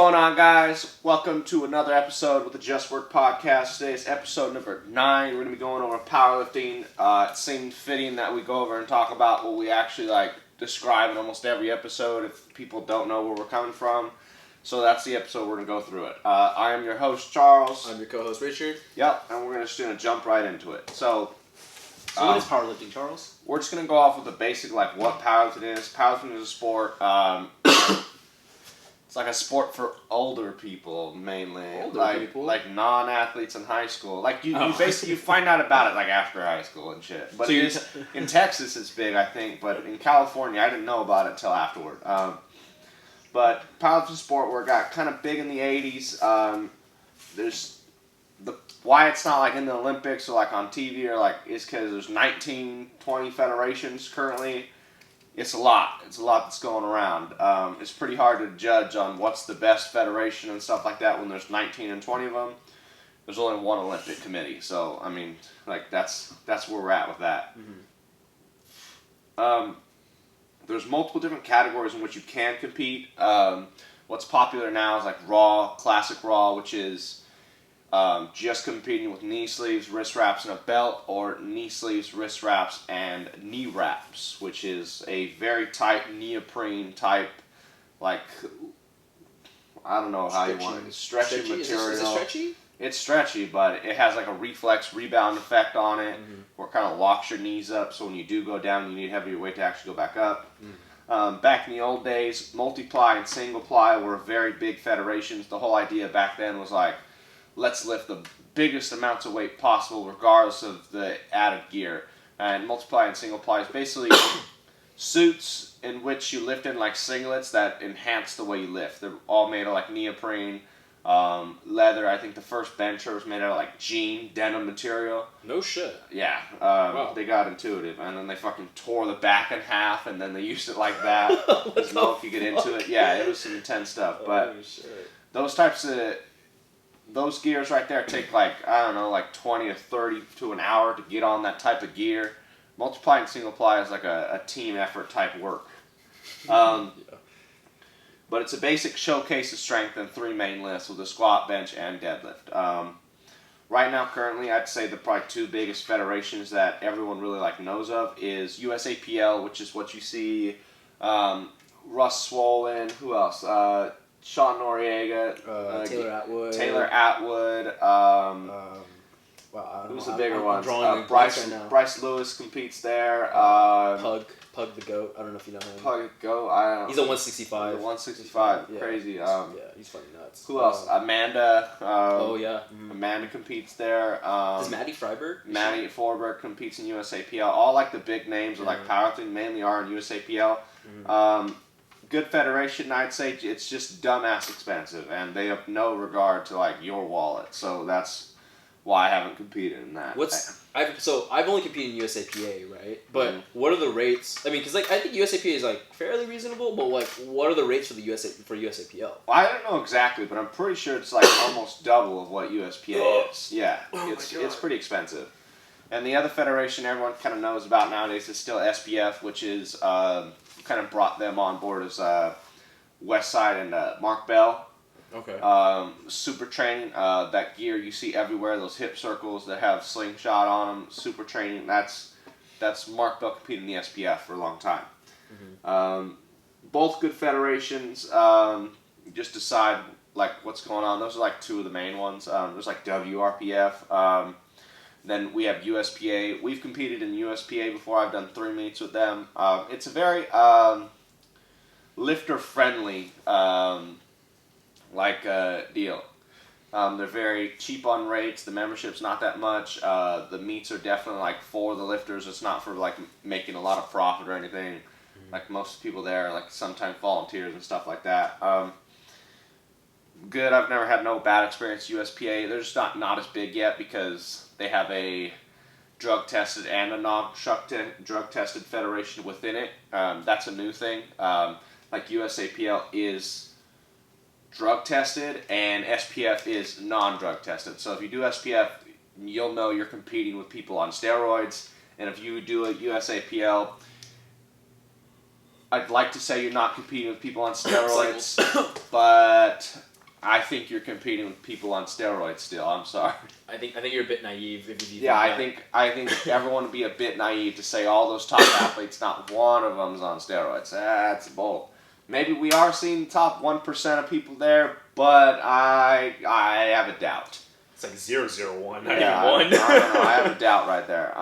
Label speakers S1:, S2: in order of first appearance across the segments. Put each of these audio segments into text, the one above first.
S1: going on, guys? Welcome to another episode with the Just Work Podcast. Today's episode number 9. We're going to be going over powerlifting. It seemed fitting that we go over and talk about what we actually describe in almost every episode if people don't know where we're coming from. So that's the episode. We're going to go through it. I am your host, Charles.
S2: I'm your co-host, Richard.
S1: Yep, and we're just going to jump right into it. So
S2: what is powerlifting, Charles?
S1: We're just going to go off with the basic, what powerlifting is. Powerlifting is a sport. It's like a sport for older people, mainly.
S2: People?
S1: Like non-athletes in high school. You basically find out about it after high school and shit. But in Texas it's big, I think. But in California, I didn't know about it until afterward. But powerlifting sport got kind of big in the 80s. Why it's not in the Olympics or on TV or is because there's 19, 20 federations currently. It's a lot. It's a lot that's going around. It's pretty hard to judge on what's the best federation and stuff like that when there's 19 and 20 of them. There's only one Olympic committee, so I mean, that's where we're at with that.
S2: Mm-hmm.
S1: There's multiple different categories in which you can compete. What's popular now is Raw, Classic Raw, which is just competing with knee sleeves, wrist wraps, and a belt, or knee sleeves, wrist wraps, and knee wraps, which is a very tight neoprene type, I don't know how you want it, stretchy material.
S2: Is it stretchy?
S1: It's stretchy, but it has a reflex rebound effect on it, where it kind of locks your knees up, so when you do go down, you need heavier weight to actually go back up. Back in the old days, multiply and single ply were very big federations. The whole idea back then was let's lift the biggest amounts of weight possible regardless of the added gear. And multiply and single ply is basically suits in which you lift in singlets that enhance the way you lift. They're all made of neoprene, leather. I think the first bencher was made out of jean, denim material.
S2: No shit.
S1: Yeah.
S2: Wow.
S1: They got intuitive. And then they fucking tore the back in half and then they used it like that. There's no if you get into it. Yeah, it was some intense stuff. But those types of... Those gears right there take 20 to 30 to an hour to get on that type of gear. Multiply and single ply is a team effort type work. But it's a basic showcase of strength in 3 main lifts with a squat, bench, and deadlift. Right now, currently, I'd say the probably 2 biggest federations that everyone really knows of is USAPL, which is what you see Russ Swollen, who else? Sean Noriega,
S2: Taylor Atwood.
S1: Who's the bigger one?
S2: Bryce
S1: Lewis competes there.
S2: Pug the Goat. I don't know if you know him.
S1: Pug Goat. I don't know.
S2: He's a 165.
S1: 165.
S2: Yeah.
S1: Crazy.
S2: He's fucking nuts.
S1: Who else? Amanda.
S2: Amanda
S1: competes there.
S2: Does Maddie Freiberg?
S1: Maddie Forberg competes in USAPL. All the big names of powerlifting mainly are in USAPL. Good federation, I'd say it's just dumbass expensive, and they have no regard to your wallet. So that's why I haven't competed in that.
S2: I've only competed in USAPA, right? But what are the rates? I mean, because I think USAPA is fairly reasonable, but what are the rates for USAPL?
S1: Well, I don't know exactly, but I'm pretty sure it's almost double of what USPA is. Yeah, it's pretty expensive. And the other federation everyone kind of knows about nowadays is still SPF, which is kind of brought them on board as Westside and Mark Bell.
S2: Okay.
S1: Super training, that gear you see everywhere, those hip circles that have slingshot on them, super training, that's Mark Bell competing in the SPF for a long time. Both good federations, just decide what's going on. Those are 2 of the main ones. There's WRPF, then we have USPA. We've competed in USPA before. I've done 3 meets with them. It's a very lifter-friendly deal. They're very cheap on rates. The membership's not that much. The meets are definitely for the lifters. It's not for making a lot of profit or anything. Most people there are sometimes volunteers and stuff like that. Good. I've never had no bad experience. USPA. They're just not as big yet because they have a drug tested and a non-drug tested federation within it. That's a new thing. USAPL is drug tested and SPF is non-drug tested. So if you do SPF, you'll know you're competing with people on steroids. And if you do a USAPL, I'd like to say you're not competing with people on steroids, but I think you're competing with people on steroids still. I'm sorry.
S2: I think you're a bit naive if you.
S1: Yeah, I think everyone would be a bit naive to say all those top athletes, not one of them's on steroids. That's bold. Maybe we are seeing the top 1% of people there, but I have a doubt.
S2: It's like 001, not
S1: yeah,
S2: even one.
S1: I don't know. I have a doubt right there.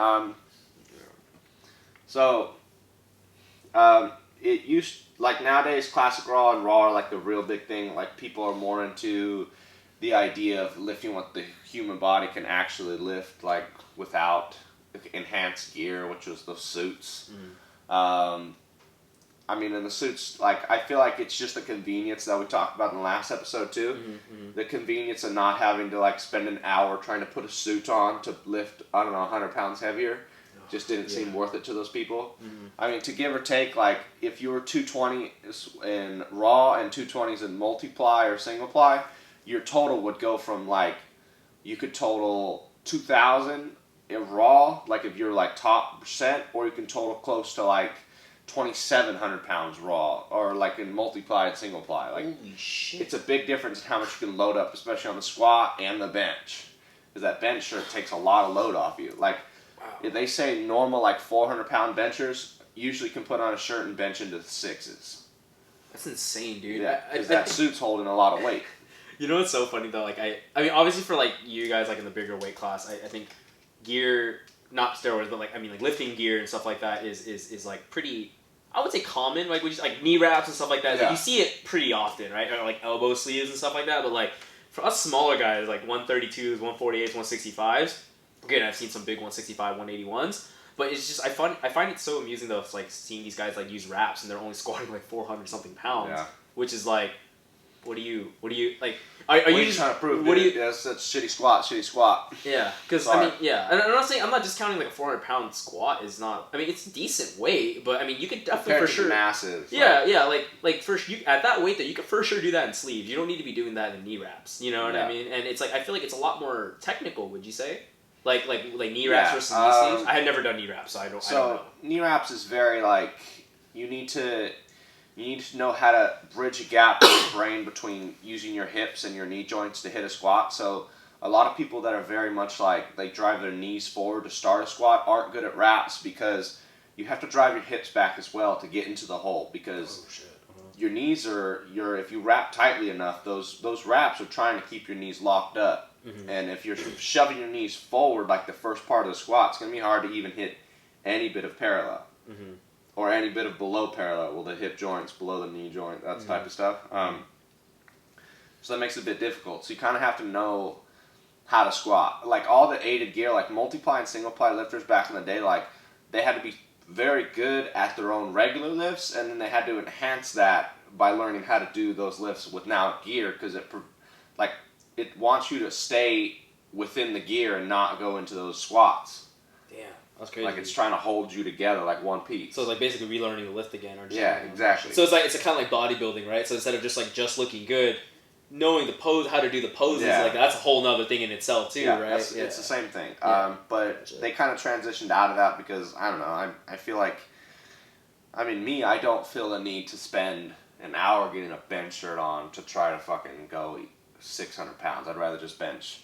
S1: It used like nowadays, classic raw and raw are like the real big thing. Like people are more into the idea of lifting what the human body can actually lift, like without enhanced gear, which was the suits. I mean, in the suits, like I feel like it's just the convenience that we talked about in the last episode too. The convenience of not having to like spend an hour trying to put a suit on to lift, I don't know, 100 pounds heavier. Just didn't seem worth it to those people. I mean, to give or take, like if you were 220 in raw and 220s in multiply or single ply, your total would go from like you could total 2,000 in raw, like if you're like top percent, or you can total close to like 2,700 pounds raw, or like in multiply and single ply. Like,
S2: holy shit!
S1: It's a big difference in how much you can load up, especially on the squat and the bench, because that bench shirt takes a lot of load off you. Like, if they say normal like 400-pound benchers usually can put on a shirt and bench into the 6s.
S2: That's insane, dude.
S1: Yeah, because that suit's holding a lot of weight.
S2: You know what's so funny though? Like I mean, obviously for like you guys like in the bigger weight class, I think gear, not steroids, but like I mean like lifting gear and stuff like that is like pretty. I would say common, like we just like knee wraps and stuff like that.
S1: Yeah.
S2: Like, you see it pretty often, right? Or like elbow sleeves and stuff like that. But like for us smaller guys, like 132s, 148s, 165s. Again, I've seen some big 165, 181s. But it's just I find it so amusing though, like seeing these guys like use wraps and they're only squatting like 400 something pounds, which is like, what do you like? Are you just
S1: trying to prove?
S2: What do you?
S1: That's shitty squat.
S2: Yeah, because I mean, yeah, and I'm not saying I'm not discounting like a 400-pound squat is not. I mean, it's decent weight, but I mean, you could definitely
S1: Compared
S2: for sure.
S1: Massive.
S2: Yeah, like first you at that weight that you could for sure do that in sleeves. You don't need to be doing that in knee wraps. You know what I mean? And it's like I feel like it's a lot more technical. Would you say? Like knee wraps versus knee sleeves. I had never done knee wraps, so I don't know.
S1: Knee wraps is very like you need to know how to bridge a gap in your brain between using your hips and your knee joints to hit a squat. So a lot of people that are very much like they drive their knees forward to start a squat aren't good at wraps because you have to drive your hips back as well to get into the hole because your knees are if you wrap tightly enough, those wraps are trying to keep your knees locked up. And if you're shoving your knees forward like the first part of the squat, it's going to be hard to even hit any bit of parallel. Or any bit of below parallel, well, the hip joints, below the knee joint, that type of stuff. So that makes it a bit difficult. So you kind of have to know how to squat. Like all the aided gear, like multiply and single ply lifters back in the day, like they had to be very good at their own regular lifts, and then they had to enhance that by learning how to do those lifts without gear, because it wants you to stay within the gear and not go into those squats.
S2: Damn, that's crazy.
S1: Like it's trying to hold you together like one piece.
S2: So it's like basically relearning the lift again, or just
S1: exactly.
S2: So it's kind of like bodybuilding, right? So instead of just looking good, knowing the pose, how to do the poses, like that's a whole nother thing in itself too, right?
S1: It's the same thing. But they kind of transitioned out of that because I don't know. I feel like, I mean, I don't feel the need to spend an hour getting a bench shirt on to try to fucking go 600 pounds. I'd rather just bench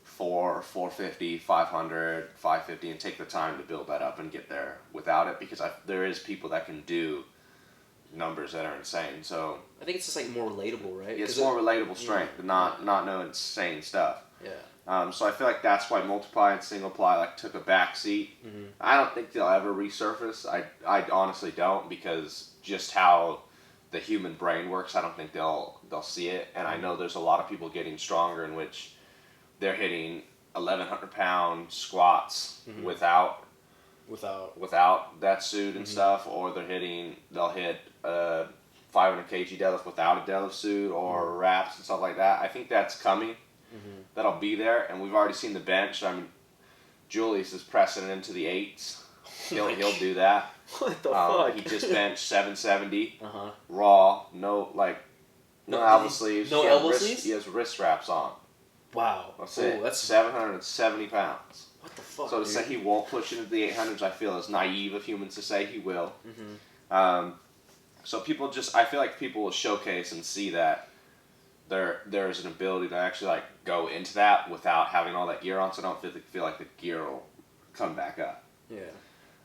S1: 450, 500, 550 and take the time to build that up and get there without it, because there is people that can do numbers that are insane. So
S2: I think it's just like more relatable, right?
S1: It's more relatable strength, not no insane stuff.
S2: Yeah.
S1: So I feel like that's why multiply and single ply like took a back seat. I don't think they'll ever resurface. I honestly don't, because just how the human brain works, I don't think they'll see it. And I know there's a lot of people getting stronger in which they're hitting 1,100 pound squats without that suit and stuff, or they'll hit 500 kg deadlift without a deadlift suit or wraps and stuff like that. I think that's coming. That'll be there, and we've already seen the bench. I mean, Julius is pressing it into the 8s. He'll do that.
S2: What the fuck?
S1: He just benched 770 raw, no elbow sleeves.
S2: No elbow sleeves?
S1: He has wrist wraps on.
S2: Wow.
S1: That's 770 pounds.
S2: What the fuck?
S1: So to say he won't push into the 800s, I feel is naive of humans to say he will. So I feel like people will showcase and see that there's an ability to actually like go into that without having all that gear on, so I don't feel like the gear will come back up.
S2: Yeah.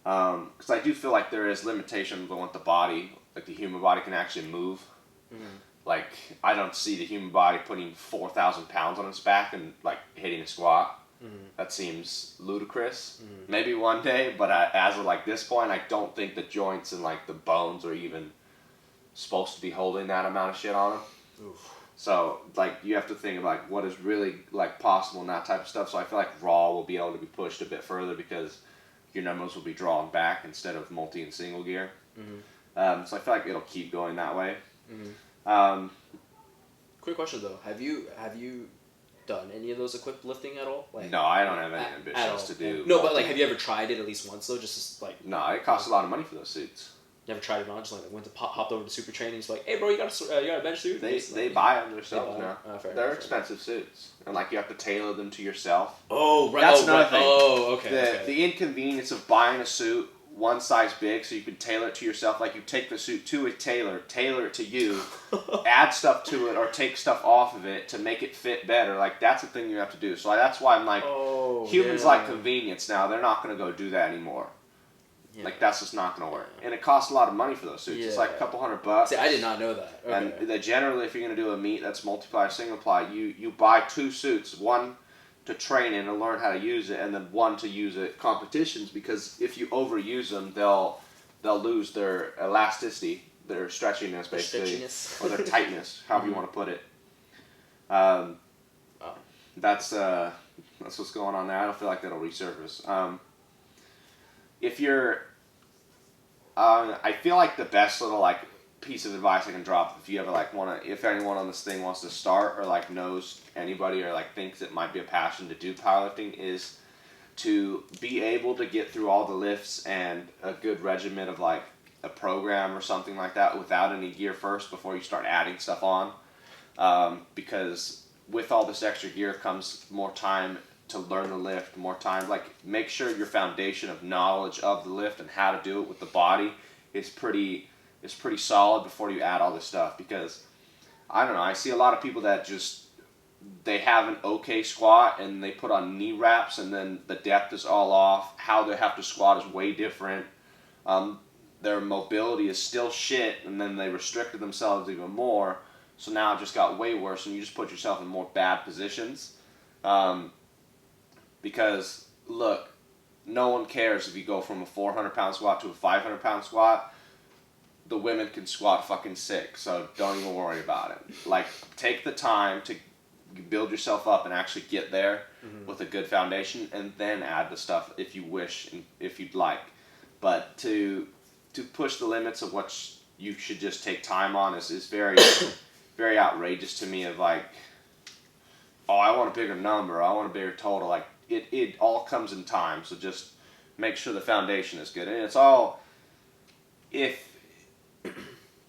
S1: Because I do feel like there is limitations on what the body, like the human body, can actually move.
S2: Mm-hmm.
S1: Like, I don't see the human body putting 4,000 pounds on its back and like hitting a squat.
S2: Mm-hmm.
S1: That seems ludicrous.
S2: Mm-hmm.
S1: Maybe one day, but as of like this point, I don't think the joints and like the bones are even supposed to be holding that amount of shit on them.
S2: Oof.
S1: So like you have to think about like, what is really like possible and that type of stuff. So I feel like raw will be able to be pushed a bit further because your numbers will be drawn back instead of multi and single gear.
S2: Mm-hmm.
S1: So I feel like it'll keep going that way.
S2: Mm-hmm. Quick question though: Have you done any of those equipped lifting at all? Like,
S1: no, I don't have any ambitions to do.
S2: No, but like, have you ever tried it at least once though? Just like.
S1: No, it costs a lot of money for those suits.
S2: You ever tried it on? Just like hopped over to Super Training. He's like, "Hey, bro, you got a bench suit?"
S1: They buy them themselves now. They're expensive
S2: enough.
S1: Suits, and like you have to tailor them to yourself.
S2: Oh, right.
S1: That's another thing.
S2: Oh, okay.
S1: The inconvenience of buying a suit one size big so you can tailor it to yourself. Like you take the suit to a tailor it to you, add stuff to it or take stuff off of it to make it fit better. Like that's the thing you have to do. So that's why I'm like, humans like convenience now. They're not going to go do that anymore. Yeah. Like that's just not going to work, and it costs a lot of money for those suits. Yeah. It's like a couple $100.
S2: See, I did not know that. Okay.
S1: And generally, if you're going to do a meet that's multiply or single ply, you buy two suits, one to train in and learn how to use it, and then one to use at competitions. Because if you overuse them, they'll lose their elasticity, their stretchiness, basically, or their tightness, however you want to put it. That's what's going on there. I don't feel like that'll resurface. If you're, I feel like the best little like piece of advice I can drop if you ever like if anyone on this thing wants to start or like knows anybody or like thinks it might be a passion to do powerlifting is to be able to get through all the lifts and a good regimen of like a program or something like that without any gear first before you start adding stuff on, because with all this extra gear comes more time to learn the lift, more time. Like make sure your foundation of knowledge of the lift and how to do it with the body is pretty solid before you add all this stuff. Because I don't know, I see a lot of people that just they have an okay squat and they put on knee wraps and then the depth is all off. How they have to squat is way different. Their mobility is still shit, and then they restricted themselves even more. So now it just got way worse, and you just put yourself in more bad positions. Because, look, no one cares if you go from a 400-pound squat to a 500-pound squat. The women can squat fucking sick, so don't even worry about it. Like, take the time to build yourself up and actually get there with a good foundation, and then add the stuff if you wish and if you'd like. But to push the limits of what you should just take time on is very, very outrageous to me. Of like, oh, I want a bigger number, I want a bigger total. Like, it all comes in time, so just make sure the foundation is good. And it's all, if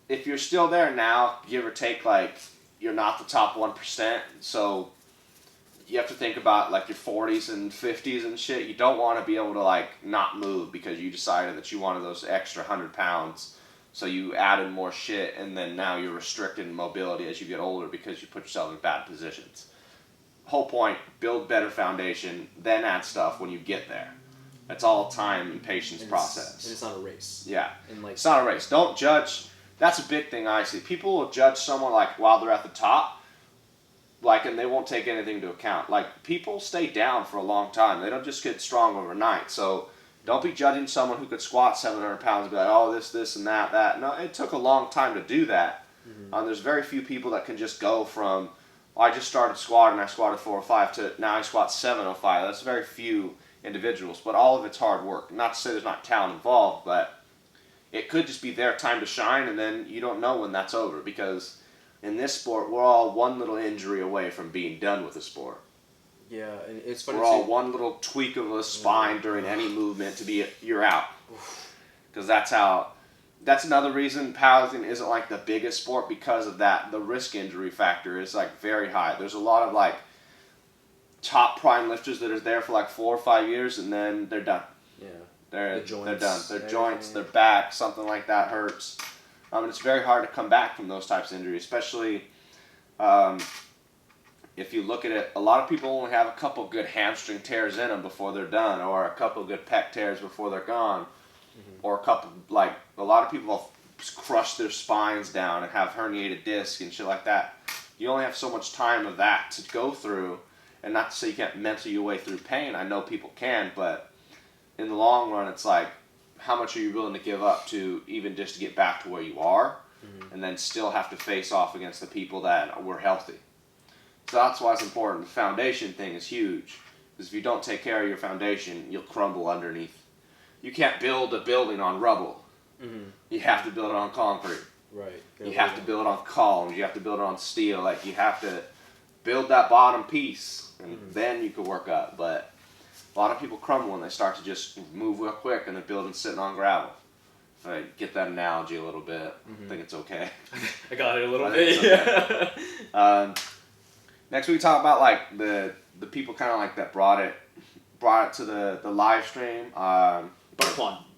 S1: you're still there now, give or take, like, you're not the top 1%, so you have to think about, like, your 40s and 50s and shit. You don't want to be able to, like, not move because you decided that you wanted those extra 100 pounds, so you added more shit, and then now you're restricted in mobility as you get older because you put yourself in bad positions. Whole point, build better foundation, then add stuff when you get there. It's all time and patience process.
S2: And it's not a race.
S1: Yeah.
S2: And like,
S1: it's not a race. Don't judge. That's a big thing I see. People will judge someone like while they're at the top, like, and they won't take anything into account. Like, people stay down for a long time. They don't just get strong overnight. So don't be judging someone who could squat 700 pounds and be like, oh, this, and that. No, it took a long time to do that. There's very few people that can just go from, I just started squatting, I squatted 405 to now I squat 705. That's very few individuals, but all of it's hard work. Not to say there's not talent involved, but it could just be their time to shine, and then you don't know when that's over, because in this sport, we're all one little injury away from being done with the sport.
S2: Yeah, and it's funny.
S1: We're all one little tweak of a spine during any movement to be, you're out. Because that's another reason powerlifting isn't like the biggest sport, because of that. The risk injury factor is like very high. There's a lot of like top prime lifters that are there for like 4 or 5 years and then they're done.
S2: Yeah.
S1: They're done. Their joints, their back, something like that hurts. And it's very hard to come back from those types of injuries, especially If you look at it, a lot of people only have a couple good hamstring tears in them before they're done, or a couple good pec tears before they're gone, or a lot of people crush their spines down and have herniated discs and shit like that. You only have so much time of that to go through, and not to say you can't mental your way through pain. I know people can, but in the long run, it's like, how much are you willing to give up to even just to get back to where you are, and then still have to face off against the people that were healthy. So that's why it's important. The foundation thing is huge, because if you don't take care of your foundation, you'll crumble underneath. You can't build a building on rubble. You have to build it on concrete.
S2: Right.
S1: You have to build it on columns. You have to build it on steel. Like, you have to build that bottom piece, and then you can work up. But a lot of people crumble when they start to just move real quick, and the building's sitting on gravel. If I get that analogy a little bit, I think it's okay.
S2: I got it a little bit. Yeah.
S1: Next, we talk about like the people kind of like that brought it to the live stream.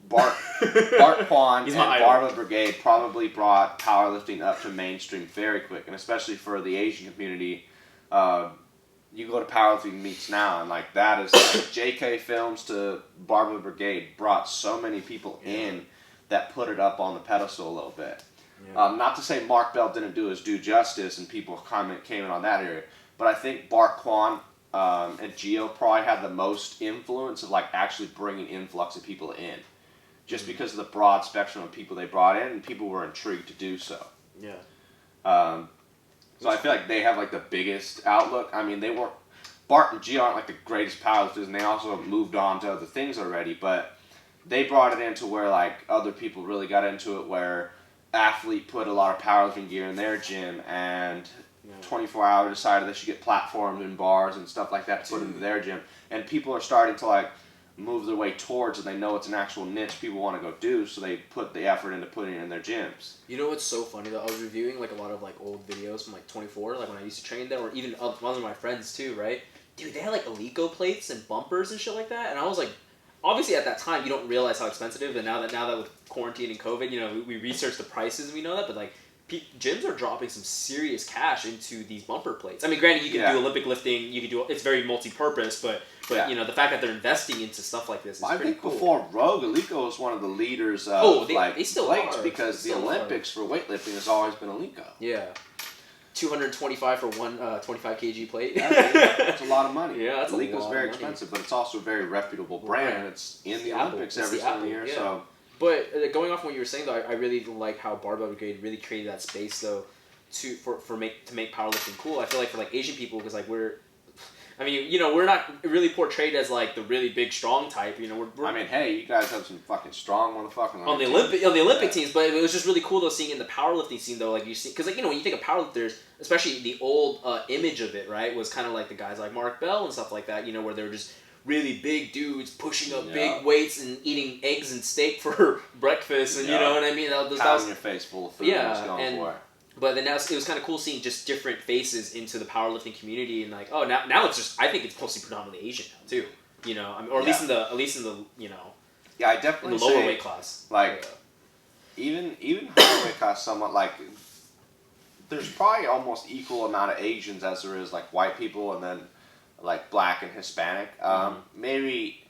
S1: Bart Quan and Barbell Brigade probably brought powerlifting up to mainstream very quick, and especially for the Asian community. You go to powerlifting meets now, and like that is like JK Films to Barbell Brigade brought so many people in that put it up on the pedestal a little bit. Yeah. Not to say Mark Bell didn't do his due justice, and people came in on that area, but I think Bart Quan and Geo probably had the most influence of like actually bringing influx of people in. Just because of the broad spectrum of people they brought in, and people were intrigued to do so.
S2: Yeah.
S1: So I feel like they have like the biggest outlook. I mean, Bart and G aren't like the greatest powerlifters, and they also moved on to other things already, but they brought it into where like other people really got into it, where Athlete put a lot of powerlifting gear in their gym, and 24 Hour decided they should get platforms and bars and stuff like that to put into their gym, and people are starting to like move their way towards it. They know it's an actual niche people want to go do, so they put the effort into putting it in their gyms.
S2: You know what's so funny though? I was reviewing like a lot of like old videos from like 24, like when I used to train there, or even one of my friends too, right? Dude, they had like Alico plates and bumpers and shit like that, and I was like, obviously at that time you don't realize how expensive it is, but now that with quarantine and COVID, you know, we researched the prices and we know that, but like gyms are dropping some serious cash into these bumper plates. I mean, granted, you can do Olympic lifting, you can do it's very multi-purpose, but you know, the fact that they're investing into stuff like this is pretty cool.
S1: Before Rogue, Alico was one of the leaders of
S2: they still
S1: plates,
S2: are.
S1: because the Olympics for weightlifting has always been Alico.
S2: Yeah. 225 for one 25 kg plate.
S1: That's a lot of money.
S2: Yeah, that's
S1: Alico's very expensive, but it's also a very reputable brand, and it's in the Olympics every single year.
S2: Yeah.
S1: So.
S2: But going off what you were saying though, I really like how Barbell Brigade really created that space though to make powerlifting cool. I feel like for like Asian people, because like we're not really portrayed as like the really big strong type. You know, we're
S1: I mean, hey, you guys have some fucking strong motherfuckers
S2: on the Olympic teams. But it was just really cool though seeing in the powerlifting scene though, like you see, because like, you know, when you think of powerlifters, especially the old image of it, right, was kind of like the guys like Mark Bell and stuff like that. You know, where they were just really big dudes pushing up big weights and eating eggs and steak for breakfast, and you know what I mean. That was
S1: your face full of food.
S2: But then now it was kind of cool seeing just different faces into the powerlifting community, and like, oh, now it's just, I think it's mostly predominantly Asian now too. You know, I mean, or at least in the you know.
S1: Yeah, I definitely
S2: in the lower weight class.
S1: Like, even higher weight class, somewhat like. There's probably almost equal amount of Asians as there is like white people, and then like black and Hispanic. Maybe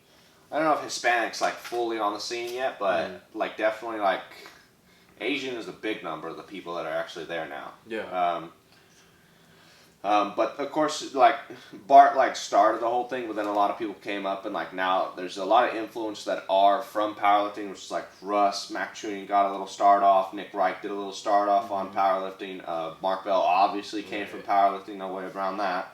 S1: I don't know if Hispanic's like fully on the scene yet, but like definitely like Asian is a big number of the people that are actually there now.
S2: Yeah.
S1: But of course, like Bart like started the whole thing, but then a lot of people came up, and like now there's a lot of influence that are from powerlifting, which is like Russ McTuning got a little start off, Nick Wright did a little start off on powerlifting. Mark Bell obviously came from powerlifting, no way around that.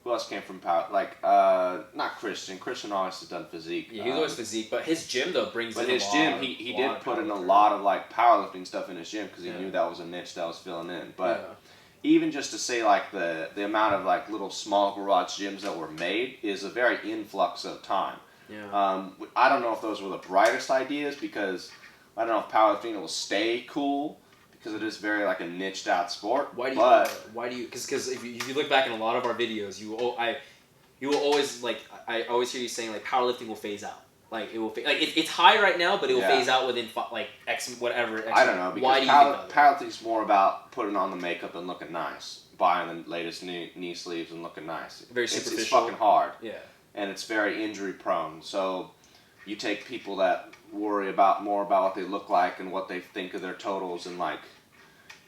S1: Who else came from power? Like, not Christian. Christian always has done physique.
S2: Yeah, he's always physique, but his gym though brings.
S1: But his gym, he did put in a lot of like powerlifting stuff in his gym because he knew that was a niche that was filling in. But even just to say like the amount of like little small garage gyms that were made is a very influx of time.
S2: Yeah.
S1: I don't know if those were the brightest ideas, because I don't know if powerlifting will stay cool, because it is very like a niched out sport.
S2: Why do you? Because if you look back in a lot of our videos, you will always like, I always hear you saying like powerlifting will phase out. Like it will it's high right now, but it will phase out within like X whatever. X,
S1: I don't know,
S2: why
S1: because
S2: do you think
S1: powerlifting's more about putting on the makeup and looking nice, buying the latest knee sleeves and looking nice.
S2: Very superficial.
S1: It's fucking hard.
S2: Yeah.
S1: And it's very injury prone. So you take people that worry more about what they look like and what they think of their totals and like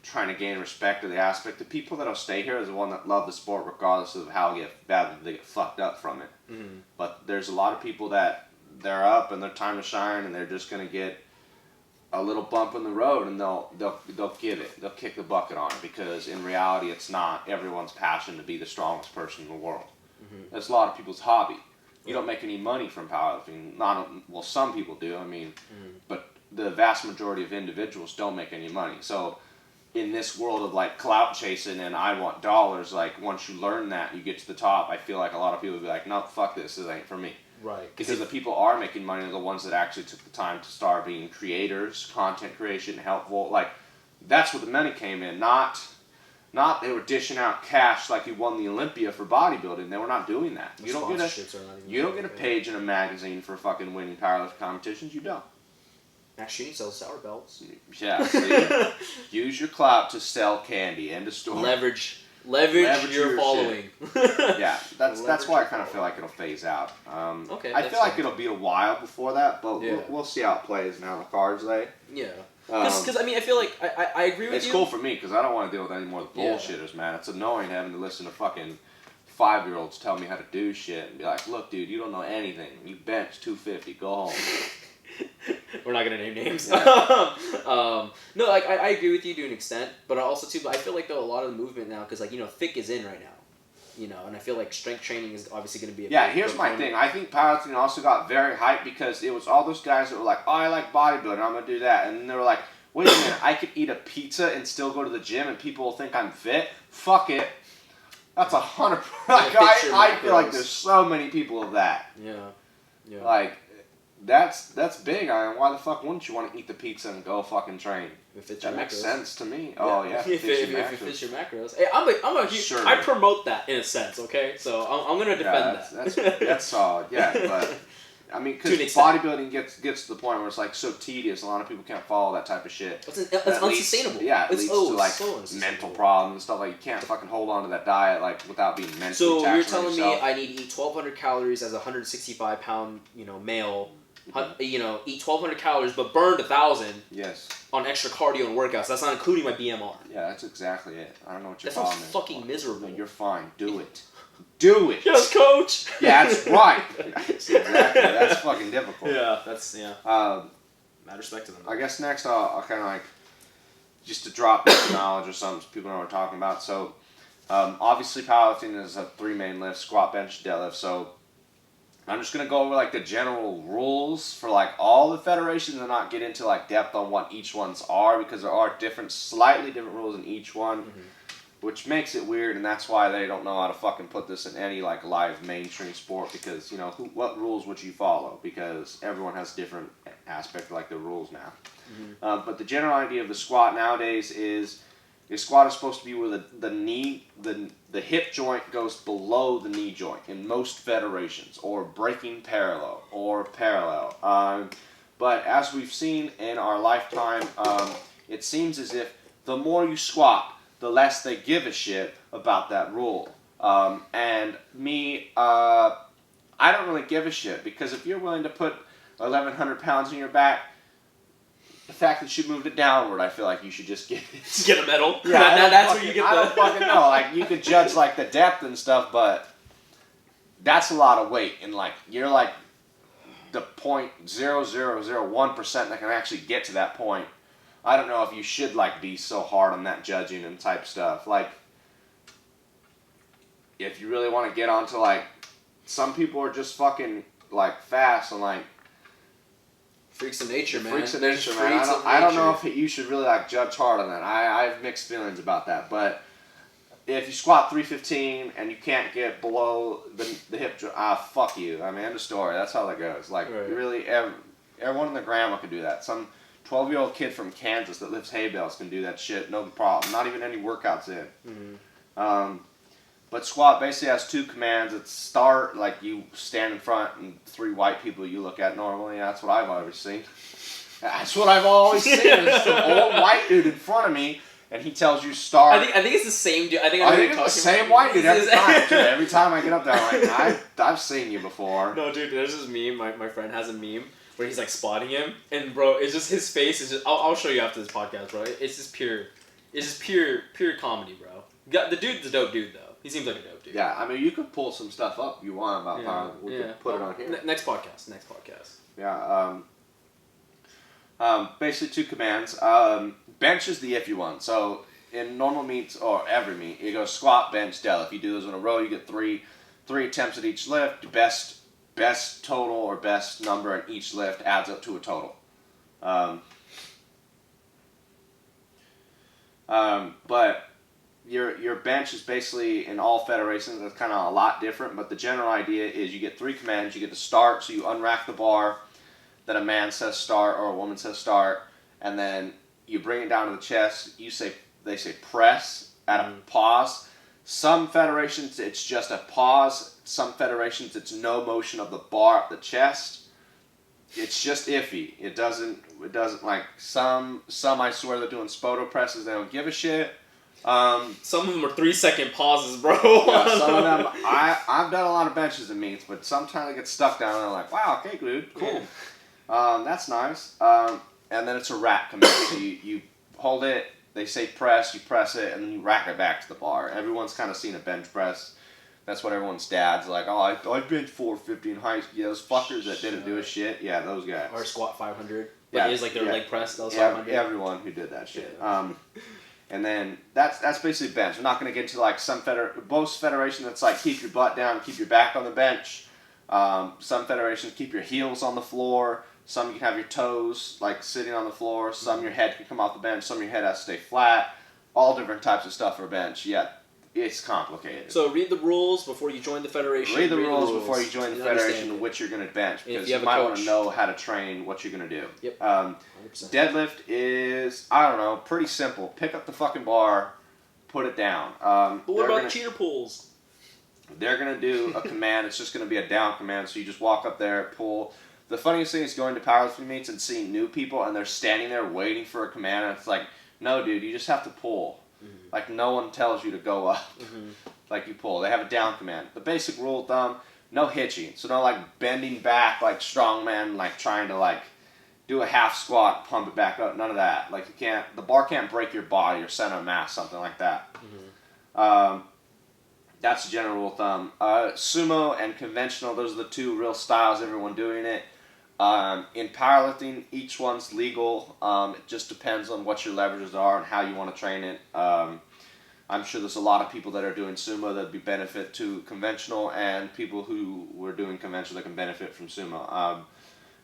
S1: trying to gain respect of the aspect. The people that'll stay here is the one that love the sport regardless of how badly they get fucked up from it.
S2: Mm-hmm.
S1: But there's a lot of people that they're up and their time to shine and they're just gonna get a little bump in the road and they'll give it. They'll kick the bucket on it because in reality it's not everyone's passion to be the strongest person in the world.
S2: Mm-hmm.
S1: That's a lot of people's hobby. You don't make any money from powerlifting. Well, some people do. I mean, but the vast majority of individuals don't make any money. So, in this world of like clout chasing and I want dollars, like once you learn that, you get to the top. I feel like a lot of people would be like, "No, fuck this. This ain't for me."
S2: Right.
S1: Because the people are making money are the ones that actually took the time to start being creators, content creation, helpful. Like that's where the money came in. Not they were dishing out cash like you won the Olympia for bodybuilding. They were not doing that. You don't get a page in a magazine for fucking winning powerlifting competitions. You don't.
S2: Max Shooting sells sour belts.
S1: Yeah. See, use your clout to sell candy. End of story.
S2: Leverage your following.
S1: Yeah, that's why I kind of feel like it'll phase out.
S2: Okay.
S1: I feel like it'll be a while before that, but we'll see how it plays now. The cards lay.
S2: Yeah. Because I mean, I feel like I agree with you.
S1: It's cool for me because I don't want to deal with any more of the bullshitters, man. It's annoying having to listen to fucking 5-year-olds tell me how to do shit and be like, "Look, dude, you don't know anything. You bench 250. Go home."
S2: We're not gonna name names. No, like I agree with you to an extent, but also too. But I feel like though a lot of the movement now, because like thick is in right now. And I feel like strength training is obviously going to be a
S1: here's my thing. I think powerlifting also got very hyped because it was all those guys that were like, "Oh, I like bodybuilding, I'm going to do that." And they were like, "Wait a minute, I could eat a pizza and still go to the gym and people will think I'm fit? Fuck it." That's 100%. Like, I feel like there's so many people of that.
S2: Yeah.
S1: Like, that's big. Why the fuck wouldn't you want to eat the pizza and go fucking train? That makes sense to me. Yeah. Oh yeah,
S2: if it fits your macros. Hey, I'm a huge.
S1: Sure.
S2: I promote that in a sense. Okay, so I'm gonna defend that.
S1: That's solid. Yeah, but I mean, because bodybuilding gets to the point where it's like so tedious. A lot of people can't follow that type of shit.
S2: It's unsustainable.
S1: It leads to like mental problems and stuff. Like you can't fucking hold on to that diet like without being mentally.
S2: So you're telling me I need to eat 1,200 calories as a 165-pound male. Eat 1,200 calories, but burned 1,000.
S1: Yes.
S2: On extra cardio and workouts. That's not including my BMR.
S1: Yeah, that's exactly it. I don't know what your
S2: problem is.
S1: That
S2: sounds fucking miserable.
S1: No, you're fine. Do it. Do it.
S2: Yes, coach.
S1: Yeah, that's right. Exactly. That's fucking difficult.
S2: Yeah, that's mad respect to them.
S1: I guess next I'll kind of like just to drop this knowledge or something so people know what we're talking about. So obviously powerlifting is a 3 main lifts: squat, bench, deadlift. So I'm just gonna go over like the general rules for like all the federations and not get into like depth on what each ones are because there are slightly different rules in each one, which makes it weird, and that's why they don't know how to fucking put this in any like live mainstream sport because what rules would you follow because everyone has different aspect of like the rules now. But the general idea of the squat nowadays is your squat is supposed to be where the hip joint goes below the knee joint in most federations, or breaking parallel. But as we've seen in our lifetime, it seems as if the more you squat, the less they give a shit about that rule. And me, I don't really give a shit because if you're willing to put 1,100 pounds on your back, the fact that you moved it downward, I feel like you should just
S2: get a medal.
S1: Yeah,
S2: that's where you get
S1: I don't fucking know. Like you could judge like the depth and stuff, but that's a lot of weight, and like you're like the 0.0001% that can actually get to that point. I don't know if you should like be so hard on that judging and type stuff. Like if you really want to get onto like some people are just fucking like fast and like.
S2: Freaks of nature, man.
S1: Freaks of nature, man. I don't know if you should really like judge hard on that. I have mixed feelings about that. But if you squat 315 and you can't get below the hip joint, fuck you. I mean, end of story. That's how that goes. Like, really, everyone in their grandma can do that. Some 12-year-old kid from Kansas that lifts hay bales can do that shit, no problem. Not even any workouts in. But But squat basically has 2 commands. It's start, like you stand in front and 3 white people you look at normally. That's what I've always seen. That's what I've always seen. There's some old white dude in front of me, and he tells you start.
S2: I think it's the same dude. I think
S1: it's the same white dude every time. Dude, every time I get up there, I'm like, I've seen you before.
S2: No, dude, there's this meme. My friend has a meme where he's like spotting him, and bro, it's just his face is just. I'll show you after this podcast, bro. It's just pure comedy, bro. The dude's a dope dude though. He seems like a dope dude.
S1: Yeah, I mean, you could pull some stuff up you want about power. We could put it on here.
S2: Next podcast.
S1: Yeah. Basically 2 commands. Bench is the iffy one. So in normal meets or every meet, you go squat, bench, deadlift. You do those in a row. You get three attempts at each lift. Best total or best number in each lift adds up to a total. But your bench is basically in all federations. It's kind of a lot different, but the general idea is you get 3 commands. You get to start, so you unrack the bar. Then a man says start or a woman says start, and then you bring it down to the chest. They say press at a pause. Some federations it's just a pause. Some federations it's no motion of the bar up the chest. It's just iffy. It doesn't like some I swear they're doing spoto presses. They don't give a shit.
S2: Some of them are 3-second pauses, bro.
S1: Yeah, some of them. I've done a lot of benches and meets, but sometimes I get stuck down and I'm like, wow, okay, dude, cool. That's nice. And then it's a rack command. So you hold it. They say press. You press it, and then you rack it back to the bar. Everyone's kind of seen a bench press. That's what everyone's dad's like. Oh, I bench 450 in high school. Yeah, those fuckers that didn't do a shit. Yeah, those guys.
S2: Or squat 500.
S1: Yeah,
S2: it is like their leg press. That was
S1: yeah,
S2: 500.
S1: everyone who did that shit.
S2: Yeah.
S1: And then that's basically bench. We're not going to get into like most federations that's like keep your butt down, keep your back on the bench. Some federations keep your heels on the floor. Some you can have your toes like sitting on the floor. Some your head can come off the bench. Some your head has to stay flat. All different types of stuff for a bench. Yeah, it's complicated.
S2: So read the rules before you join the federation.
S1: Read the rules before you join the federation, which you're going to bench, because you might want to know how to train what you're going to do.
S2: Yep.
S1: 100%. Deadlift is, I don't know, pretty simple. Pick up the fucking bar, put it down.
S2: But what about cheater pulls?
S1: They're going to do a command. It's just going to be a down command. So you just walk up there, pull. The funniest thing is going to powerlifting meets and seeing new people, and they're standing there waiting for a command, and it's like, no, dude, you just have to pull. Mm-hmm. Like, no one tells you to go up. Mm-hmm. Like, you pull. They have a down command. The basic rule of thumb, no hitching. So no, like, bending back like strongman, like, trying to, like, do a half squat, pump it back up. None of that. Like, the bar can't break your body or center of mass, something like that. Mm-hmm. That's the general rule of thumb. Sumo and conventional, those are the 2 real styles, everyone doing it. In powerlifting, each one's legal. It just depends on what your leverages are and how you want to train it. I'm sure there's a lot of people that are doing sumo that would be benefit to conventional, and people who were doing conventional that can benefit from sumo.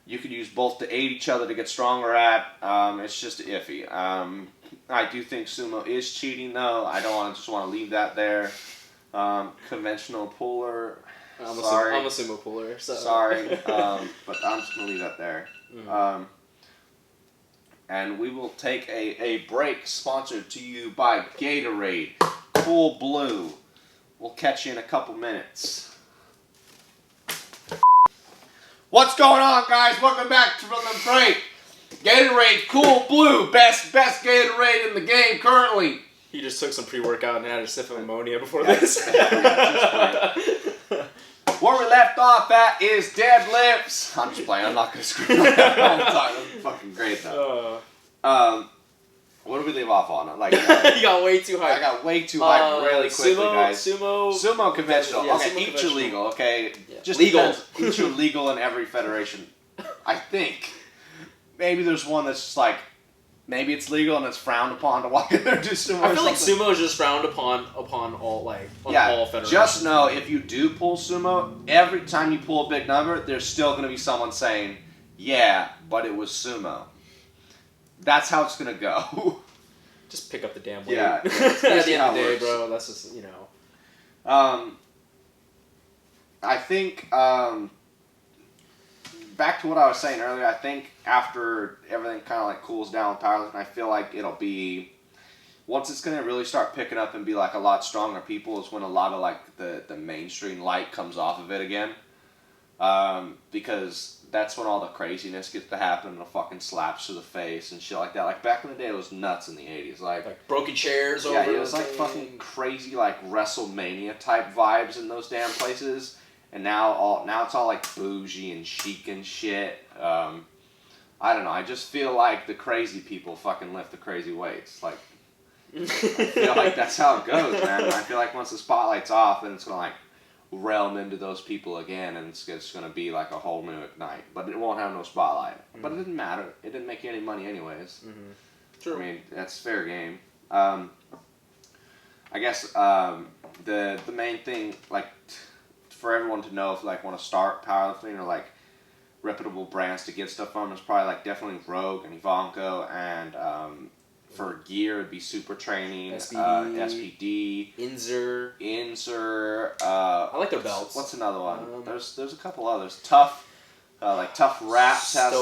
S1: You could use both to aid each other to get stronger at. It's just iffy. I do think sumo is cheating, though. I don't just want to leave that there. Conventional puller.
S2: I'm a sumo puller. So.
S1: Sorry, but I'm just going to leave that there. Mm-hmm. And we will take a break sponsored to you by Gatorade. Cool Blue. We'll catch you in a couple minutes. What's going on, guys? Welcome back to the break. Gatorade Cool Blue. Best Gatorade in the game currently.
S2: He just took some pre-workout and had a sip of ammonia before this.
S1: Where we left off at is deadlifts. I'm just playing. I'm not going to screw that all the time. That's fucking great, though. What did we leave off on? Like,
S2: you got way too high.
S1: I got way too high really quickly, guys.
S2: Sumo
S1: conventional.
S2: Yeah,
S1: okay,
S2: sumo
S1: each
S2: conventional.
S1: are legal, okay?
S2: Yeah.
S1: Just
S2: legal.
S1: Each are legal in every federation. I think. Maybe there's one that's just like, maybe it's legal and it's frowned upon to walk in there and do sumo.
S2: I feel like sumo is just frowned upon all all federations.
S1: Just know if you do pull sumo, every time you pull a big number, there's still going to be someone saying, "Yeah, but it was sumo." That's how it's going to go.
S2: Just pick up the damn weight.
S1: Yeah.
S2: At the end of the day, bro, that's just, you know.
S1: I think, back to what I was saying earlier, I think after everything kind of like cools down with powerlifting, I feel like it'll be once it's gonna really start picking up and be like a lot stronger people is when a lot of like the mainstream light comes off of it again, because that's when all the craziness gets to happen and the fucking slaps to the face and shit like that. Like back in the day, it was nuts in the 80s. Like
S2: broken chairs over.
S1: Yeah, it was like fucking crazy like WrestleMania type vibes in those damn places. And now it's all like bougie and chic and shit. I don't know. I just feel like the crazy people fucking lift the crazy weights. Like I feel like that's how it goes, man. I feel like once the spotlight's off, then it's gonna like realm into those people again, and it's just gonna be like a whole new night. But it won't have no spotlight. Mm-hmm. But it didn't matter. It didn't make you any money anyways.
S2: Mm-hmm. True.
S1: I mean, that's fair game. I guess the main thing, like, for everyone to know if like want to start powerlifting or like reputable brands to get stuff from is probably like definitely Rogue and Ivanko, and for gear it'd be Super Training, SPD, Inzer.
S2: I like their belts.
S1: What's another one? There's a couple others. Tough Wraps has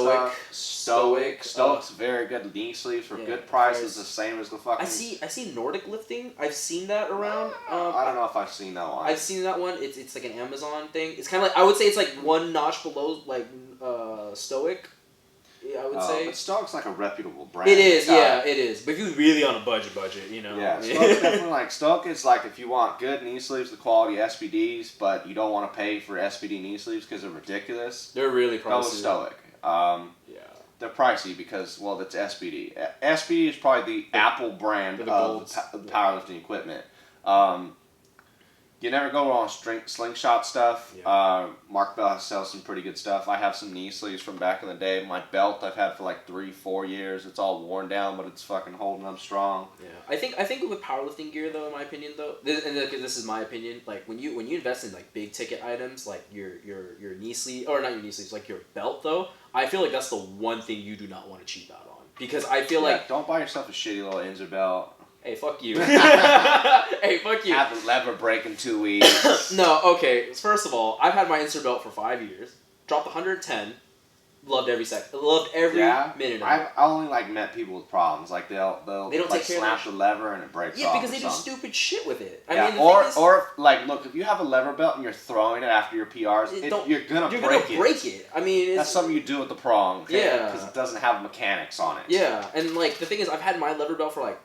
S1: stuff. Stoic's very good. Knee sleeves for good prices, the same as the fucking.
S2: I see Nordic Lifting. I've seen that around.
S1: I don't know if I've seen that one.
S2: I've seen that one. It's like an Amazon thing. It's kind of like, I would say it's like one notch below like Stoic. I would say.
S1: But Stoic's like a reputable brand.
S2: It is, yeah, it is. But if you're really on a budget, you know.
S1: Yeah, Stoic's definitely like Stoic is like if you want good knee sleeves, the quality SPDs, but you don't want to pay for SPD knee sleeves because they're ridiculous.
S2: They're really pricey.
S1: Go with Stoic. Yeah. They're pricey because, well, that's SPD. SPD is probably the Apple brand of powerlifting equipment. You never go wrong with slingshot stuff. Yeah. Mark Bell sells some pretty good stuff. I have some knee sleeves from back in the day. My belt I've had for like 3-4 years. It's all worn down, but it's fucking holding up strong.
S2: Yeah, I think with powerlifting gear though, in my opinion though, this is my opinion. Like when you invest in like big ticket items, like your knee sleeve, or not your knee sleeves, like your belt though, I feel like that's the one thing you do not want to cheap out on, because I feel like
S1: don't buy yourself a shitty little Inzer belt.
S2: Hey, fuck you. Hey, fuck you.
S1: Have a lever break in 2 weeks.
S2: No, okay. First of all, I've had my Inzer belt for 5 years. Dropped 110. Loved every second. Loved every minute of it.
S1: I only like met people with problems. Like they'll
S2: don't
S1: like
S2: take
S1: slap the lever and it breaks off.
S2: Yeah, because they do stupid shit with it. I mean,
S1: or like look, if you have a lever belt and you're throwing it after your PRs, you're gonna
S2: break it. I mean,
S1: that's something you do with the prong. Okay?
S2: Yeah,
S1: because it doesn't have mechanics on it.
S2: Yeah, and like the thing is, I've had my lever belt for like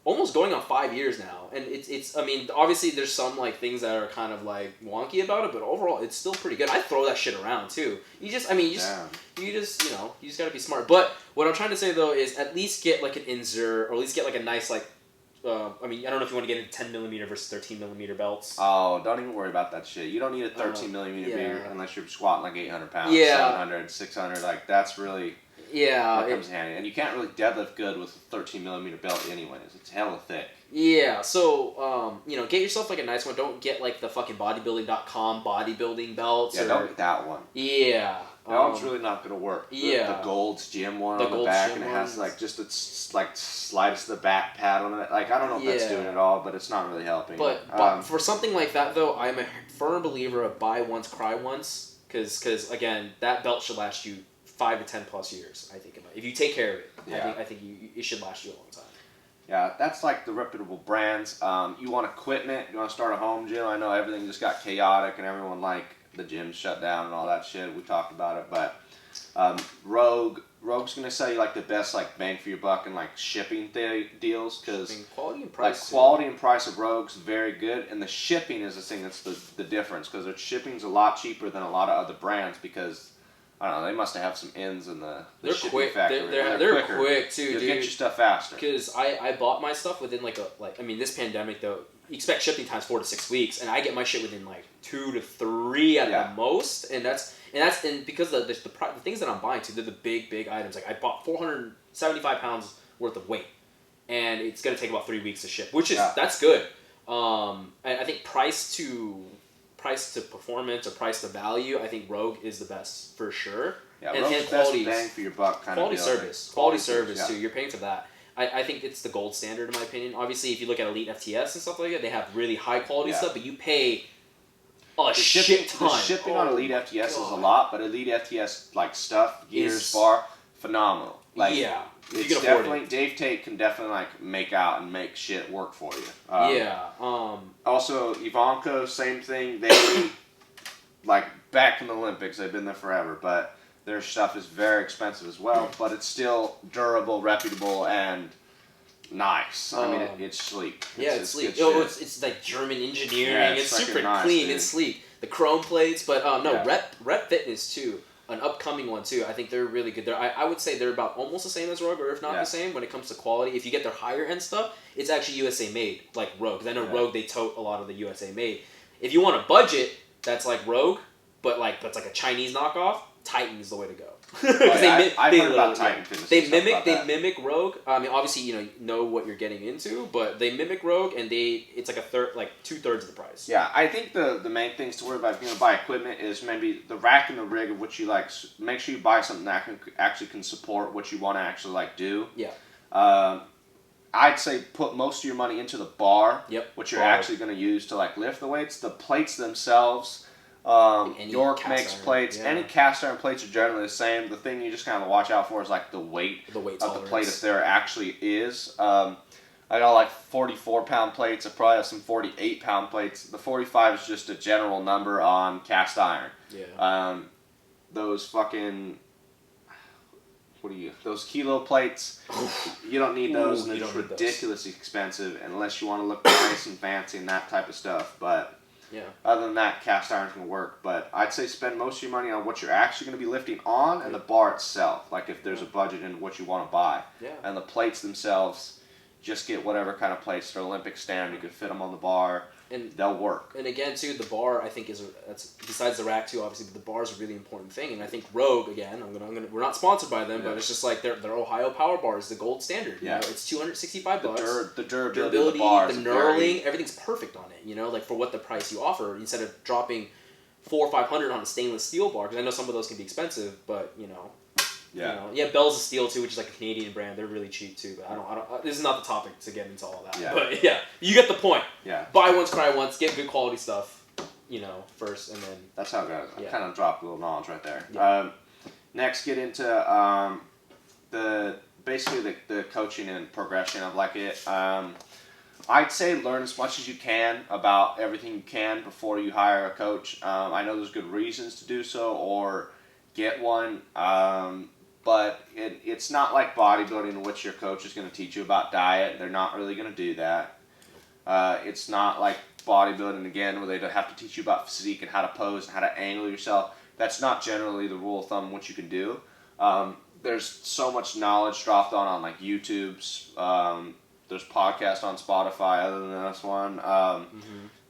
S2: almost going on 5 years now, and it's I mean, obviously there's some like things that are kind of like wonky about it, but overall it's still pretty good. I throw that shit around too. You just gotta be smart. But what I'm trying to say though is at least get like an Inzer, or at least get like a nice like I mean, I don't know if you want to get into 10mm versus 13mm belts.
S1: Oh, don't even worry about that shit. You don't need a 13mm beer unless you're squatting like 800 pounds, 700, 600. Like that's really.
S2: Yeah,
S1: that comes in handy, and you can't really deadlift good with a 13mm belt anyways. It's hella thick.
S2: Yeah, so get yourself like a nice one. Don't get like the fucking bodybuilding.com bodybuilding belts.
S1: Yeah, don't get that one.
S2: Yeah,
S1: that one's really not gonna work.
S2: The
S1: Gold's Gym one on the back, and it has like just it's like slides to the back pad on it. Like I don't know if that's doing it all, but it's not really helping.
S2: But for something like that though, I'm a firm believer of buy once, cry once, because again, that belt should last you 5 to 10 plus years, I think. If you take care of it, I think it should last you a long time.
S1: Yeah, that's like the reputable brands. You want equipment, you want to start a home gym. I know everything just got chaotic and everyone like the gym shut down and all that shit. We talked about it, but Rogue's gonna sell you like the best like bang for your buck and like shipping deals, because
S2: quality and price.
S1: Like quality and price of Rogue's very good, and the shipping is the thing that's the difference, because their shipping's a lot cheaper than a lot of other brands, because I don't know, they must have some ends in the
S2: they're
S1: shipping
S2: quick.
S1: factory.
S2: They're quick too,
S1: You'll
S2: dude.
S1: get your stuff faster.
S2: Because I bought my stuff within this pandemic though, you expect shipping times 4 to 6 weeks, and I get my shit within like 2 to 3 at the most, and because the things that I'm buying too, they're the big items. Like I bought 475 pounds worth of weight, and it's gonna take about 3 weeks to ship, which is that's good. I think price to performance or price to value, I think Rogue is the best for sure.
S1: Yeah, Rogue's best bang for your buck kind
S2: of
S1: deal.
S2: Quality service too. You're paying for that. I think it's the gold standard in my opinion. Obviously, if you look at Elite FTS and stuff like that, they have really high quality stuff, but you pay shit ton.
S1: The shipping on Elite FTS is a lot, but Elite FTS like stuff, gears, bar, phenomenal. Like,
S2: yeah,
S1: it's
S2: you can afford
S1: definitely
S2: it.
S1: Dave Tate can definitely like make out and make shit work for you.
S2: Yeah.
S1: Also, Ivanko, same thing. They like back in the Olympics. They've been there forever, but their stuff is very expensive as well. But it's still durable, reputable, and nice. I mean, it's sleek.
S2: It's sleek. It's like German engineering.
S1: Yeah,
S2: it's super
S1: nice,
S2: clean.
S1: dude.
S2: It's sleek. The chrome plates, but Rep Fitness too. An upcoming one too. I think they're really good. I would say they're about almost the same as Rogue, or if not the same when it comes to quality. If you get their higher end stuff, it's actually USA made, like Rogue. Because I know Rogue, they tote a lot of the USA made. If you want a budget, that's like Rogue, but like that's like a Chinese knockoff. Titan is the way to go.
S1: I've heard about Titan Fitness.
S2: They mimic Rogue. I mean, obviously, you know what you're getting into, but they mimic Rogue, and it's like 2/3 of the price.
S1: Yeah, I think the main things to worry about if you're gonna buy equipment is maybe the rack and the rig of what you like. Make sure you buy something that can support what you want to actually like do.
S2: Yeah.
S1: I'd say put most of your money into the bar.
S2: Yep.
S1: What you're actually gonna use to like lift the weights. The plates themselves. York makes plates.
S2: Yeah.
S1: Any cast iron plates are generally the same. The thing you just kind of watch out for is like the weight of the plate, if there actually is. I got like 44-pound plates. I probably have some 48-pound plates. The 45 is just a general number on cast iron.
S2: Yeah.
S1: Those fucking those kilo plates, you don't need those, and they're just ridiculously expensive unless you want to look nice and fancy and that type of stuff. But
S2: yeah.
S1: Other than that, cast iron's going to work. But I'd say spend most of your money on what you're actually going to be lifting on and the bar itself. Like if there's a budget in what you want to buy.
S2: Yeah. And
S1: the plates themselves, just get whatever kind of plates. They're Olympic standard. You can fit them on the bar. And they'll work.
S2: And again, too, the bar I think that's besides the rack too, obviously, but the bar is a really important thing. And I think Rogue, again, we're not sponsored by them, but it's just like their Ohio Power Bar is the gold standard. You know? It's $265.
S1: The durability of the bar,
S2: the knurling, everything's perfect on it. You know, like for what the price you offer, instead of dropping $400 or $500 on a stainless steel bar, because I know some of those can be expensive, but you know.
S1: Yeah.
S2: You know, Bell's of Steel too, which is like a Canadian brand. They're really cheap too, but I don't. This is not the topic to get into all of that.
S1: Yeah.
S2: But yeah, you get the point.
S1: Yeah.
S2: Buy once, cry once. Get good quality stuff. You know, first, and then.
S1: That's how it goes. I kind of dropped a little knowledge right there.
S2: Yeah.
S1: Next, get into the coaching and progression of like it. I'd say learn as much as you can about everything you can before you hire a coach. I know there's good reasons to do so, or get one. But it's not like bodybuilding in which your coach is going to teach you about diet. They're not really going to do that. It's not like bodybuilding, again, where they have to teach you about physique and how to pose and how to angle yourself. That's not generally the rule of thumb what you can do. There's so much knowledge dropped on like YouTube's. There's podcasts on Spotify other than this one.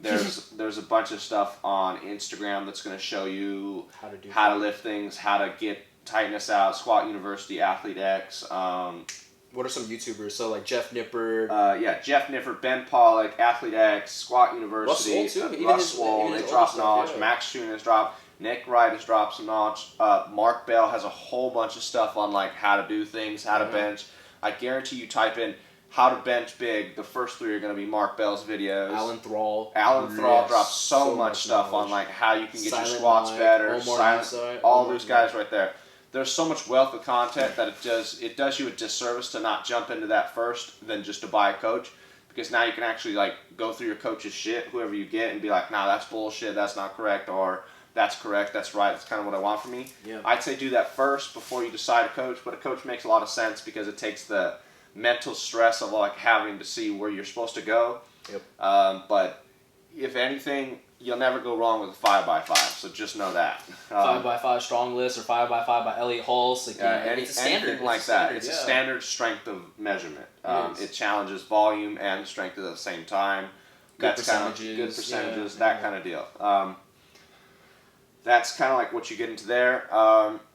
S1: There's a bunch of stuff on Instagram that's going to show you how to lift things, how to get tightness out, Squat University, Athlete X.
S2: What are some YouTubers? So like Jeff Nippard.
S1: Jeff Nippard, Ben Pollock, Athlete X, Squat University.
S2: Russ Swole too.
S1: Russ Swole, they drop knowledge.
S2: Yeah.
S1: Max Schoon has dropped. Nick Wright has dropped some knowledge. Mark Bell has a whole bunch of stuff on like how to do things, how to bench. I guarantee you type in how to bench big, the first three are going to be Mark Bell's videos.
S2: Alan Thrall
S1: drops so much stuff on like how you can get your squats better. All those guys right there. There's so much wealth of content that it does you a disservice to not jump into that first than just to buy a coach, because now you can actually like go through your coach's shit, whoever you get, and be like, nah, that's bullshit, that's not correct, or that's correct, that's right, that's kind of what I want from me.
S2: Yeah.
S1: I'd say do that first before you decide a coach, but a coach makes a lot of sense because it takes the mental stress of like having to see where you're supposed to go.
S2: Yep.
S1: But if anything, you'll never go wrong with a 5x5. So just know that.
S2: 5x5 strong list or 5x5 by Elliot Hulse. Like, it's a standard.
S1: Anything like that. It's a standard strength of measurement. It challenges volume and strength at the same time.
S2: Good
S1: percentages. That kind of deal. That's kind of like what you get into there.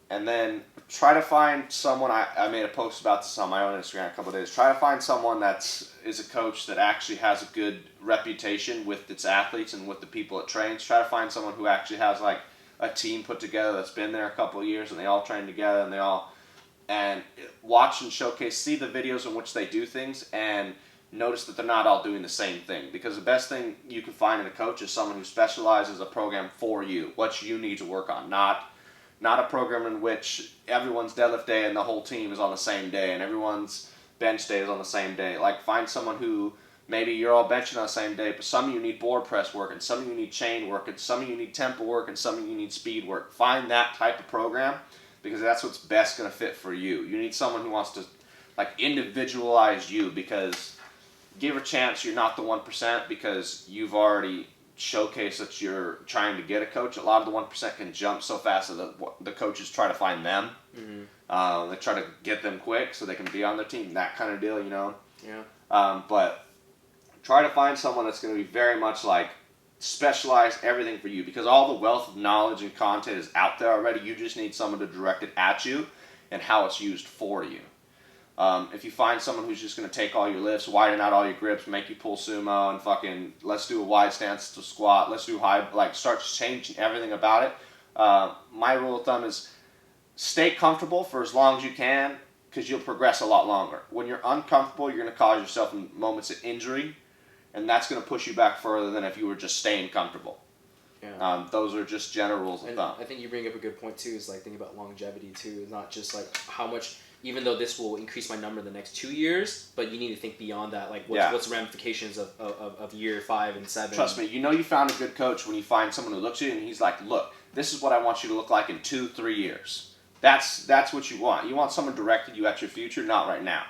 S1: And then try to find someone. I made a post about this on my own Instagram a couple of days. Try to find someone that is a coach that actually has a good reputation with its athletes and with the people it trains. Try to find someone who actually has like a team put together that's been there a couple of years and they all train together and watch and showcase, see the videos in which they do things and notice that they're not all doing the same thing. Because the best thing you can find in a coach is someone who specializes a program for you, what you need to work on, not not a program in which everyone's deadlift day and the whole team is on the same day and everyone's bench day is on the same day. Like, find someone who maybe you're all benching on the same day, but some of you need board press work, and some of you need chain work, and some of you need tempo work, and some of you need speed work. Find that type of program, because that's what's best going to fit for you. You need someone who wants to, like, individualize you, because give a chance you're not the 1% because you've already showcased that you're trying to get a coach. A lot of the 1% can jump so fast that the coaches try to find them. Mm-hmm. They try to get them quick so they can be on their team, that kind of deal, you know?
S2: Yeah.
S1: But try to find someone that's going to be very much like specialized everything for you, because all the wealth of knowledge and content is out there already. You just need someone to direct it at you and how it's used for you. If you find someone who's just going to take all your lifts, widen out all your grips, make you pull sumo, and fucking let's do a wide stance to squat, let's do high, like start changing everything about it. My rule of thumb is stay comfortable for as long as you can, because you'll progress a lot longer. When you're uncomfortable, you're going to cause yourself moments of injury, and that's going to push you back further than if you were just staying comfortable. Yeah. Those are just general rules of thumb.
S2: I think you bring up a good point too, is like thinking about longevity too. It's not just like how much, even though this will increase my number in the next 2 years, but you need to think beyond that. Like what's the ramifications of year 5 and 7.
S1: Trust me, you know you found a good coach when you find someone who looks at you and he's like, look, this is what I want you to look like in 2-3 years. That's what you want. You want someone directed you at your future, not right now.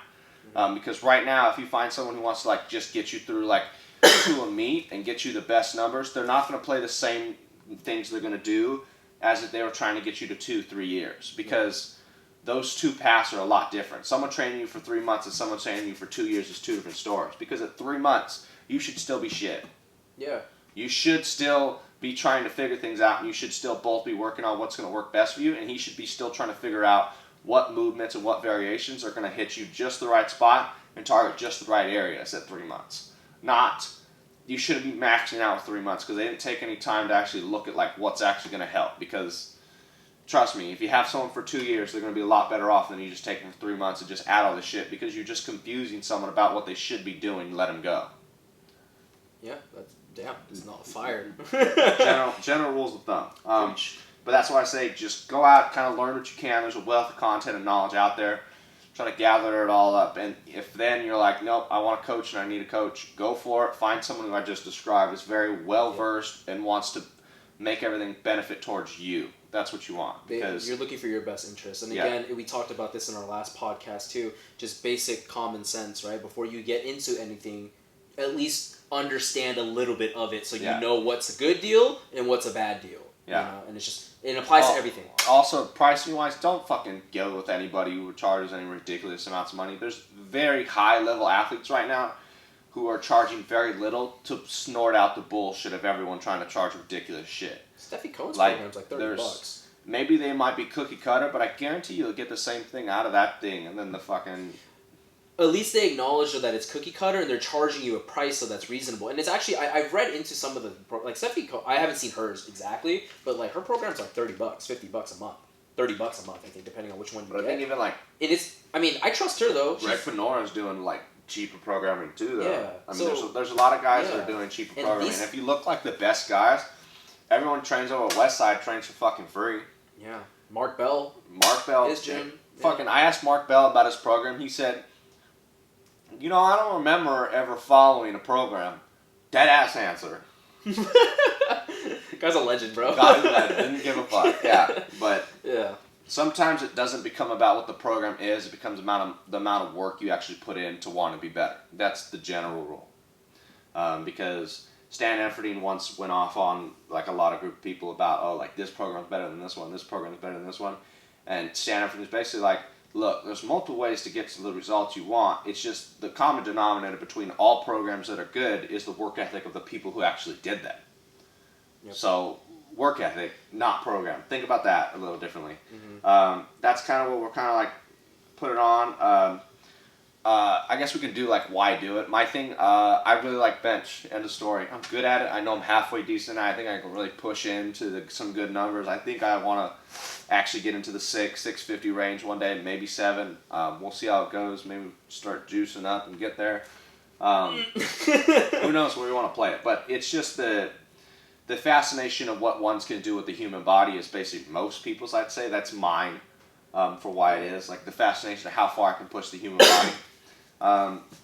S1: Because right now, if you find someone who wants to like just get you through like to a meet and get you the best numbers, they're not going to play the same things they're going to do as if they were trying to get you to 2-3 years, because those two paths are a lot different. Someone training you for 3 months and someone training you for 2 years is two different stories, because at 3 months, you should still be shit.
S2: Yeah.
S1: You should still be trying to figure things out, and you should still both be working on what's going to work best for you, and he should be still trying to figure out what movements and what variations are going to hit you just the right spot and target just the right areas at 3 months. Not, you shouldn't be maxing out with 3 months, because they didn't take any time to actually look at like what's actually going to help. Because trust me, if you have someone for 2 years, they're going to be a lot better off than you just take them for 3 months and just add all this shit, because you're just confusing someone about what they should be doing and let them go.
S2: Yeah, it's not fire.
S1: general rules of thumb. But that's why I say just go out, kind of learn what you can. There's a wealth of content and knowledge out there. Try to gather it all up. And if then you're like, nope, I want a coach and I need a coach, go for it. Find someone who I just described is very well-versed and wants to make everything benefit towards you. That's what you want. Because
S2: you're looking for your best interest. And again, we talked about this in our last podcast too. Just basic common sense, right? Before you get into anything, at least understand a little bit of it so you know what's a good deal and what's a bad deal. Yeah. You know? And it's just, it applies to everything.
S1: Also, pricing wise, don't fucking go with anybody who charges any ridiculous amounts of money. There's very high level athletes right now who are charging very little to snort out the bullshit of everyone trying to charge ridiculous shit.
S2: Steffi Cohen's program's like $30.
S1: Maybe they might be cookie cutter, but I guarantee you'll get the same thing out of that thing, and then the fucking...
S2: At least they acknowledge that it's cookie cutter and they're charging you a price so that's reasonable. And it's actually, I've read into some of the, like Steffi, I haven't seen hers exactly, but like her program's like $30, $50 a month. $30 a month, I think, depending on which one you get.
S1: I think even like...
S2: It is, I mean, I trust her though.
S1: Red Panora's doing like cheaper programming too though.
S2: Yeah.
S1: I mean, there's a lot of guys that are doing cheaper programming. And if you look like the best guys, everyone trains over at Westside trains for fucking free.
S2: Yeah. Mark Bell.
S1: His gym. Fucking, I asked Mark Bell about his program. He said, you know, I don't remember ever following a program. Dead ass answer.
S2: Guy's a legend, bro.
S1: Guy's a legend. Didn't give a fuck. Yeah. But
S2: yeah.
S1: Sometimes it doesn't become about what the program is. It becomes the amount of work you actually put in to want to be better. That's the general rule. Because Stan Efferding once went off on like a lot of group of people about, like this program's better than this one, this program's better than this one. And Stan Efferding's basically like, look, there's multiple ways to get to the results you want. It's just the common denominator between all programs that are good is the work ethic of the people who actually did that. Yep. So work ethic, not program. Think about that a little differently. Mm-hmm. That's kind of what we're kind of like put it on. I guess we can do like why do it. My thing, I really like bench. End of story. I'm good at it. I know I'm halfway decent. I think I can really push into some good numbers. I think I want to actually get into the 650 range one day, maybe 7. We'll see how it goes. Maybe start juicing up and get there. Who knows where we want to play it. But it's just the fascination of what one's can do with the human body is basically most people's, I'd say. That's mine, for why it is. Like, the fascination of how far I can push the human body.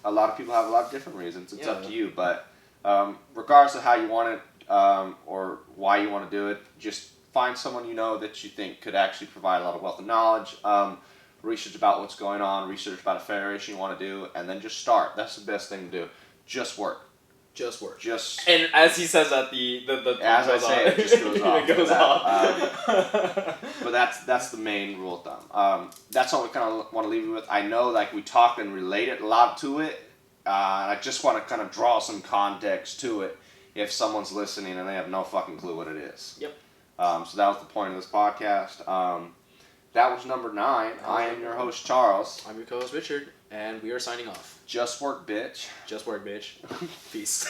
S1: A lot of people have a lot of different reasons. It's up to you. But regardless of how you want it or why you want to do it, just find someone you know that you think could actually provide a lot of wealth of knowledge. Research about what's going on. Research about a federation you want to do. And then just start. That's the best thing to do. Just work.
S2: Just work.
S1: Just.
S2: And as he says that, the
S1: as I say, it just goes off.
S2: It goes off.
S1: But that's the main rule of thumb. That's all we kind of want to leave you with. I know, like, we talked and related a lot to it. And I just want to kind of draw some context to it if someone's listening and they have no fucking clue what it is.
S2: Yep.
S1: So that was the point of this podcast. That was number 9. I am your host, Charles.
S2: I'm your co-host, Richard. And we are signing off.
S1: Just work, bitch.
S2: Just work, bitch. Peace.